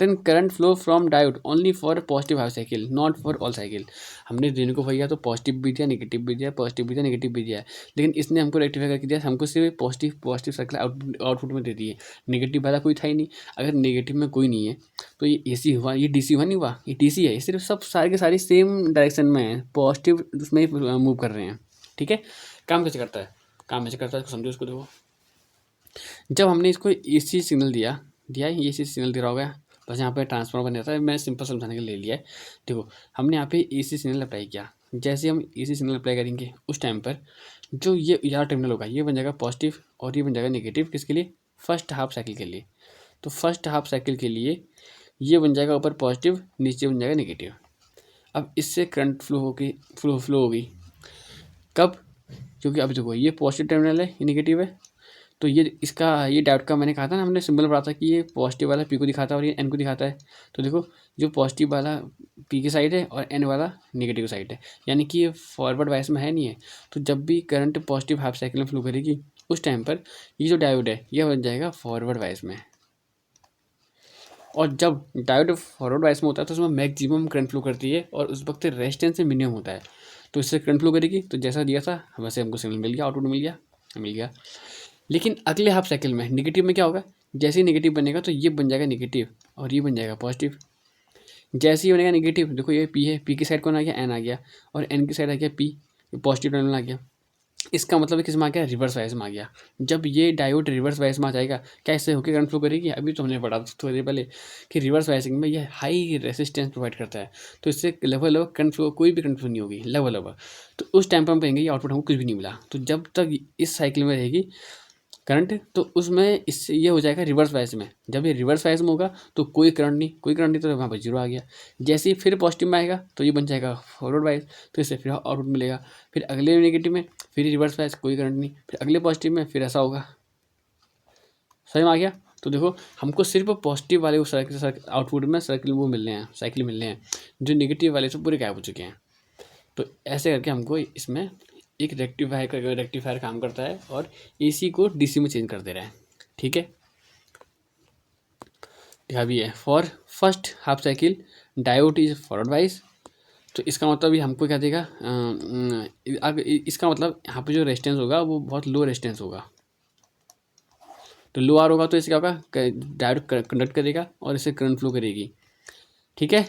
then current flow from diode only for positive half cycle not for all cycle. हमने देने को भैया तो पॉजिटिव भी दिया, नेगेटिव भी दिया, पॉजिटिव भी दिया, नेगेटिव भी दिया, लेकिन इसने हमको रेक्टिफाई करके दिया, हमको सिर्फ पॉजिटिव साइकिल आउटपुट में दे दी है, नेगेटिव वाला कोई था ही नहीं। अगर नेगेटिव में कोई नहीं है तो ये एसी हुआ, ये डीसी हुआ नहीं हुआ, ये डीसी है, ये सिर्फ सब सारे के सारे सेम डायरेक्शन में है, पॉजिटिव उसमें ही मूव कर रहे हैं। ठीक है, काम कैसे करता है, काम कैसे करता है समझो इसको। देखो, जब हमने इसको एसी सिग्नल दिया ये एसी सिग्नल दे रहा होगा, बस यहाँ पे ट्रांसफार्मर बन जाता है, मैं सिंपल समझाने के लिए ले लिया है। देखो, हमने यहाँ पे एसी सिग्नल अप्लाई किया, जैसे हम एसी सिग्नल अप्लाई करेंगे उस टाइम पर जो ये यार टर्मिनल होगा ये बन जाएगा पॉजिटिव और ये बन जाएगा नेगेटिव, किसके लिए, फर्स्ट हाफ साइकिल के लिए। तो फर्स्ट हाफ साइकिल के लिए ये बन जाएगा ऊपर पॉजिटिव, नीचे बन जाएगा नेगेटिव। अब इससे करंट फ्लो होगी कब, क्योंकि अब देखो ये पॉजिटिव टर्मिनल है, ये नेगेटिव है, तो ये डायोड का मैंने कहा था ना, हमने सिंबल पढ़ा था कि ये पॉजिटिव वाला पी को दिखाता है और ये एन को दिखाता है। तो देखो, जो पॉजिटिव वाला पी की साइड है और एन वाला नेगेटिव साइड है, यानी कि ये फॉरवर्ड वाइस में है नहीं है। तो जब भी करंट पॉजिटिव हाफ साइकिल में फ्लो करेगी उस टाइम पर ये जो डायोड है ये बन जाएगा फॉरवर्ड वाइस में, और जब डायोड फॉरवर्ड वाइस में होता है तो उसमें मैक्सिमम करंट फ्लो करती है और उस वक्त रेजिस्टेंस से मिनिमम होता है, तो इससे करंट फ्लो करेगी। तो जैसा दिया था वैसे हमको सिग्नल मिल गया, आउटपुट मिल गया। लेकिन अगले हाफ साइकिल में नेगेटिव में क्या होगा, जैसे ही नेगेटिव बनेगा तो ये बन जाएगा नेगेटिव और ये बन जाएगा पॉजिटिव। जैसे ही बनेगा नेगेटिव, देखो ये पी है, पी की साइड कौन आ गया, एन आ गया, और एन की साइड आ गया पी, पॉजिटिव टर्मिनल आ गया। इसका मतलब किस में आ गया, रिवर्स वाइज में आ गया। जब ये डायोड रिवर्स वाइज में आ जाएगा, क्या इससे होकर करंट फ्लो करेगी, अभी तो हमने पढ़ा थोड़ी देर पहले कि रिवर्स वाइजिंग में ये हाई रेसिस्टेंस प्रोवाइड करता है, तो इससे लेवल करंट फ्लो, कोई भी करंट फ्लो नहीं होगी, लेवल। तो उस टाइम पर हम कहेंगे ये आउटपुट हमको कुछ भी नहीं मिला। तो जब तक इस साइकिल में रहेगी करंट, तो उसमें इससे ये हो जाएगा रिवर्स वाइज में। जब ये रिवर्स वाइज में होगा तो कोई करंट नहीं, तो वहाँ पर जीरो आ गया। जैसे ही फिर पॉजिटिव में आएगा तो ये बन जाएगा फॉरवर्ड वाइज, तो इससे फिर आउटपुट मिलेगा। फिर अगले नेगेटिव में फिर रिवर्स वाइज, कोई करंट नहीं, फिर अगले पॉजिटिव में फिर ऐसा होगा। समझ में आ गया। तो देखो, हमको सिर्फ पॉजिटिव वाले आउटपुट में साइकिल मिलने हैं, जो नेगेटिव वाले से पूरे गायब हो चुके हैं। तो ऐसे करके हमको इसमें एक रेक्टिफायर काम करता है और एसी को डीसी में चेंज कर दे रहा है। ठीक है, यह भी है for first half cycle diode is forward wise. तो इसका मतलब ये हमको क्या देगा, इसका मतलब यहाँ पे जो रेजिस्टेंस होगा वो बहुत लो रेजिस्टेंस होगा। तो लो आर होगा तो इससे क्या होगा, डायोड कंडक्ट करेगा और इससे करंट फ्लो करेगी। ठीक है,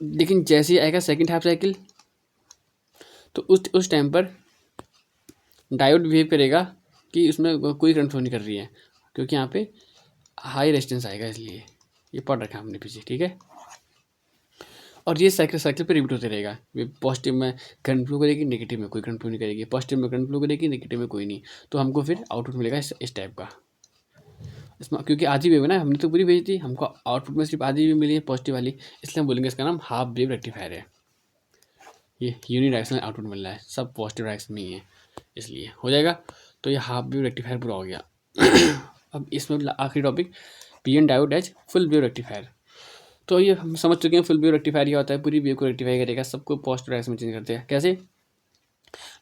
लेकिन जैसे ही आएगा सेकंड हाफ साइकिल तो उस टाइम पर डायोड बिहेव करेगा कि उसमें कोई करंट फ्लो नहीं कर रही है, क्योंकि यहाँ पे हाई रेजिस्टेंस आएगा, इसलिए ये पढ़ रखा है हमने पीछे। ठीक है, और ये साइकिल पे रिपीट होते रहेगा। पॉजिटिव में करंट फ्लो करेगी, नेगेटिव में कोई करंट फ्लो नहीं करेगी, पॉजिटिव में करंट फ्लो करेगी, नेगेटिव में कोई नहीं। तो हमको फिर आउटपुट मिलेगा इस टाइप का। इसमें क्योंकि आधी वेव है ना, हमने तो पूरी भेज दी, हमको आउटपुट में सिर्फ आधी वेव मिली है पॉजिटिव वाली, इसलिए हम बोलेंगे इसका नाम हाफ वेव रेक्टिफायर है। ये यूनिडायरेक्शनल आउटपुट मिल रहा है, सब पॉजिटिव डायरेक्शन में ही है, इसलिए हो जाएगा। तो ये हाफ वेव रेक्टिफायर पूरा हो गया। अब इसमें आखिरी topic, P N diode as full wave rectifier. तो ये हम समझ चुके हैं, फुल वेव रेक्टिफायर ये होता है पूरी वेव को रेक्टिफाई करेगा, सबको पॉजिटिव डायरेक्शन में चेंज करते हैं। कैसे,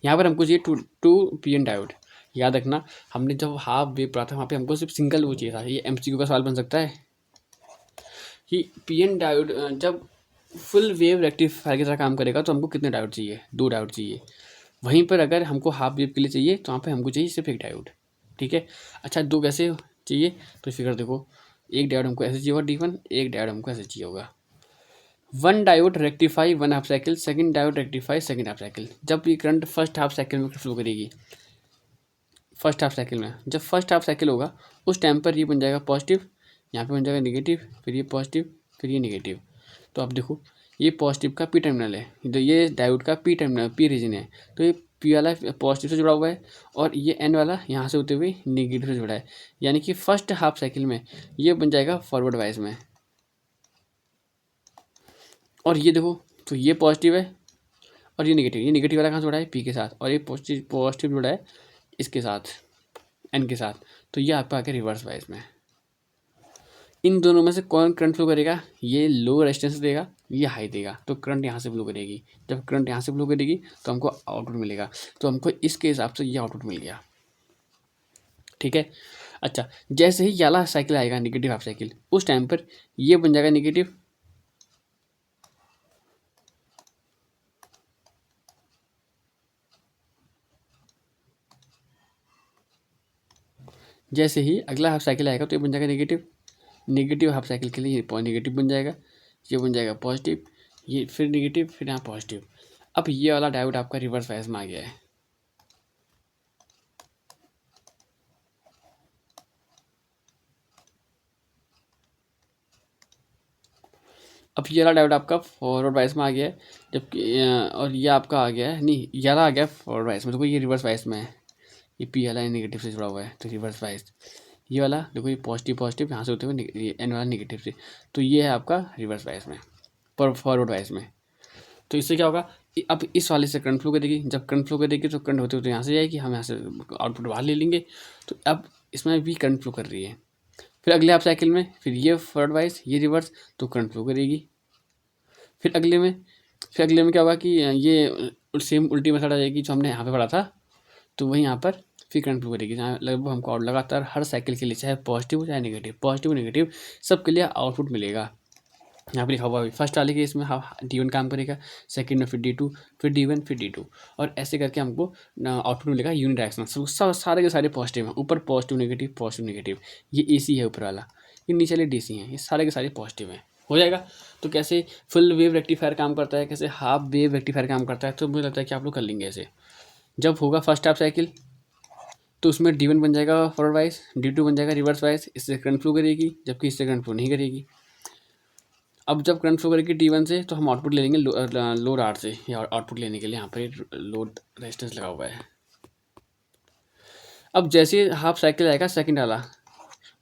यहाँ पर हमको चाहिए टू पी एन डायोड। याद रखना, हमने जब हाफ वेव पढ़ा था वहाँ पे हमको सिर्फ सिंगल वो चाहिए था। ये एमसीक्यू का सवाल बन सकता है कि पी एन डायोड जब फुल वेव रेक्टिफायर की तरह काम करेगा तो हमको कितने डायोड चाहिए, 2 डायोड चाहिए। वहीं पर अगर हमको हाफ वेव के लिए चाहिए तो वहाँ पे हमको चाहिए सिर्फ 1 डायोड। ठीक है, अच्छा 2 कैसे चाहिए, तो फिगर देखो, 1 डायोड हमको ऐसे चाहिए होगा D1, 1 डायोड हमको ऐसे चाहिए होगा। 1 diode rectify 1 half cycle, second diode rectify second half cycle. जब ये करंट फर्स्ट हाफ साइकिल में फ्लो करेगी, फर्स्ट हाफ साइकिल में जब फर्स्ट हाफ साइकिल होगा उस टाइम पर ये बन जाएगा पॉजिटिव, यहाँ पे बन जाएगा नेगेटिव, फिर ये पॉजिटिव, फिर ये नेगेटिव। तो अब देखो, ये पॉजिटिव का पी टर्मिनल है, तो ये डायोड का पी टर्मिनल पी रीजन है, तो ये पी वाला पॉजिटिव से जुड़ा हुआ है और ये एन वाला यहाँ से होते हुए नेगेटिव से जुड़ा है, यानी कि फर्स्ट हाफ साइकिल में ये बन जाएगा फॉरवर्ड वाइज में। और ये देखो, तो ये पॉजिटिव है और ये नेगेटिव वाला कहाँ से जुड़ा है, पी के साथ, और ये पॉजिटिव जुड़ा है इसके साथ, एन के साथ, तो ये आपका आगे रिवर्स वाइज में। इन दोनों में से कौन करंट फ्लो करेगा, ये लो रेजिस्टेंस देगा, ये हाई देगा, तो करंट यहाँ से फ्लो करेगी। जब करंट यहाँ से फ्लो करेगी तो हमको आउटपुट मिलेगा, तो हमको इसके हिसाब से ये आउटपुट मिल गया। ठीक है। अच्छा, जैसे ही वाला साइकिल आएगा नेगेटिव हाफ साइकिल, उस टाइम पर ये बन जाएगा नेगेटिव, जैसे ही अगला हाफ साइकिल आएगा तो ये बन जाएगा नेगेटिव हाफ साइकिल के लिए ये नेगेटिव बन जाएगा, ये बन जाएगा पॉजिटिव, ये फिर नेगेटिव, फिर यहाँ पॉजिटिव। अब ये वाला डायोड आपका रिवर्स वाइज में आ गया है। अब ये वाला डायोड आपका फॉरवर्ड वाइज में आ गया है, जबकि और ये आपका आ गया है, नहीं ये वाला आ गया फॉरवर्ड वाइज में, देखो ये रिवर्स वाइज में है, ये पी वाला नेगेटिव से जुड़ा हुआ है तो रिवर्स वाइज। ये वाला देखो, ये पॉजिटिव यहाँ से होते हुए ये एन वाला नेगेटिव से, तो ये है आपका रिवर्स वाइज में, पर फॉरवर्ड वाइज में। तो इससे क्या होगा, अब इस वाले से करंट फ्लो करेगी, जब करंट फ्लो करेगी तो करंट होते होते यहाँ से जाएगी, हम यहाँ से आउटपुट बाहर ले लेंगे, तो अब इसमें भी करंट फ्लो कर रही है। फिर अगले आप साइकिल में फिर ये फॉरवर्ड वाइज, ये रिवर्स, तो करंट फ्लो करेगी। फिर अगले में क्या होगा कि ये सेम उल्टी मेथड आ जाएगी जो हमने यहाँ पे पढ़ा था, तो वही यहाँ पर फिर करंट फ्लो करेगी, जहाँ लगभग हमको और लगातार हर साइकिल के लिए चाहे पॉजिटिव चाहे नेगेटिव सबके लिए आउटपुट मिलेगा। यहाँ पर लिखा हुआ है फर्स्ट वाले के इसमें D1 काम करेगा, सेकंड में फिर D2, फिर D1, फिर D2, और ऐसे करके हमको आउटपुट मिलेगा यूनिडायरेक्शनल। सारे के सारे पॉजिटिव हैं, ऊपर पॉजिटिव नेगेटिव, ये AC है ऊपर वाला, ये नीचे वाले DC हैं, ये सारे के सारे पॉजिटिव हैं। हो जाएगा। तो कैसे फुल वेव रेक्टिफायर काम करता है, कैसे हाफ वेव रेक्टिफायर काम करता है, तो मुझे लगता है कि आप लोग कर लेंगे ऐसे। जब होगा फर्स्ट हाफ साइकिल तो उसमें D1 बन जाएगा फॉरवर्ड वाइज, D2 बन जाएगा रिवर्स वाइज, इससे करंट फ्लो करेगी, जबकि इससे करंट फ्लो नहीं करेगी। अब जब करंट फ्लो करेगी D1 से तो हम आउटपुट ले लेंगे लोड आर से, या आउटपुट लेने के लिए यहाँ पर लोड रेजिस्टेंस लगा हुआ है। अब जैसे हाफ साइकिल आएगा सेकंड वाला,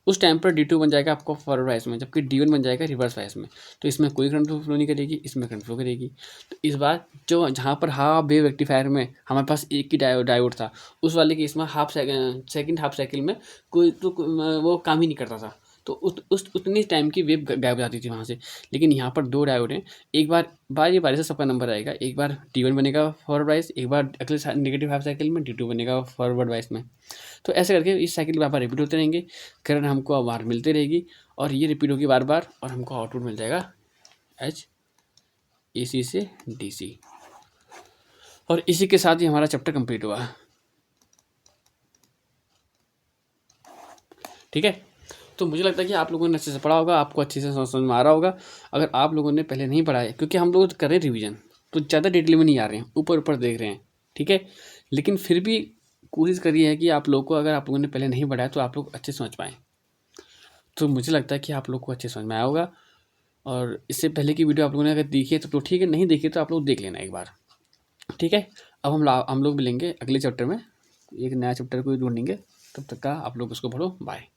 उस टाइम पर D2 बन जाएगा आपको फॉरवर्ड वाइज में, जबकि D1 बन जाएगा रिवर्स वाइज में, तो इसमें कोई करंट फ्लो नहीं करेगी, इसमें करंट फ्लो करेगी। तो इस बार जो जहाँ पर हाफ वेव रेक्टिफायर में हमारे पास एक ही डायोड था, उस वाले के इसमें सेकंड हाफ साइकिल में कोई तो वो काम ही नहीं करता था, तो उतनी टाइम की वेव गायब हो जाती थी वहाँ से। लेकिन यहाँ पर दो डायोड हैं, एक बार बारी से सबका नंबर आएगा, एक बार D1 बनेगा फॉरवर्ड वाइज, एक बार अगले नेगेटिव हाफ साइकिल में D2 बनेगा फॉरवर्ड वाइज में। तो ऐसे करके इस साइकिल बार बार रिपीट होते रहेंगे, करंट हमको बार मिलती रहेगी, और ये रिपीट होगी बार बार, और हमको आउटपुट मिल जाएगा AC से DC। और इसी के साथ ही हमारा चैप्टर कंप्लीट हुआ। ठीक है। तो मुझे लगता है कि आप लोगों ने अच्छे से पढ़ा होगा, आपको अच्छे से समझ में आ रहा होगा। अगर आप लोगों ने पहले नहीं पढ़ा है, क्योंकि हम लोग कर रहे हैं रिवीजन, तो ज़्यादा डिटेल में नहीं आ रहे हैं, ऊपर देख रहे हैं। ठीक है। लेकिन फिर भी कोशिश करिए है कि आप लोग को, अगर आप लोगों ने पहले नहीं पढ़ा है तो आप लोग अच्छे समझ पाएँ। तो मुझे लगता है कि आप लोग को अच्छे समझ में आया होगा। और इससे पहले की वीडियो आप लोगों ने अगर देखी है तो ठीक है, नहीं देखी तो आप लोग देख लेना एक बार। ठीक है। अब हम लोग मिलेंगे अगले चैप्टर में, एक नया चैप्टर को ढूंढेंगे। तब तक का आप लोग उसको पढ़ो। बाय।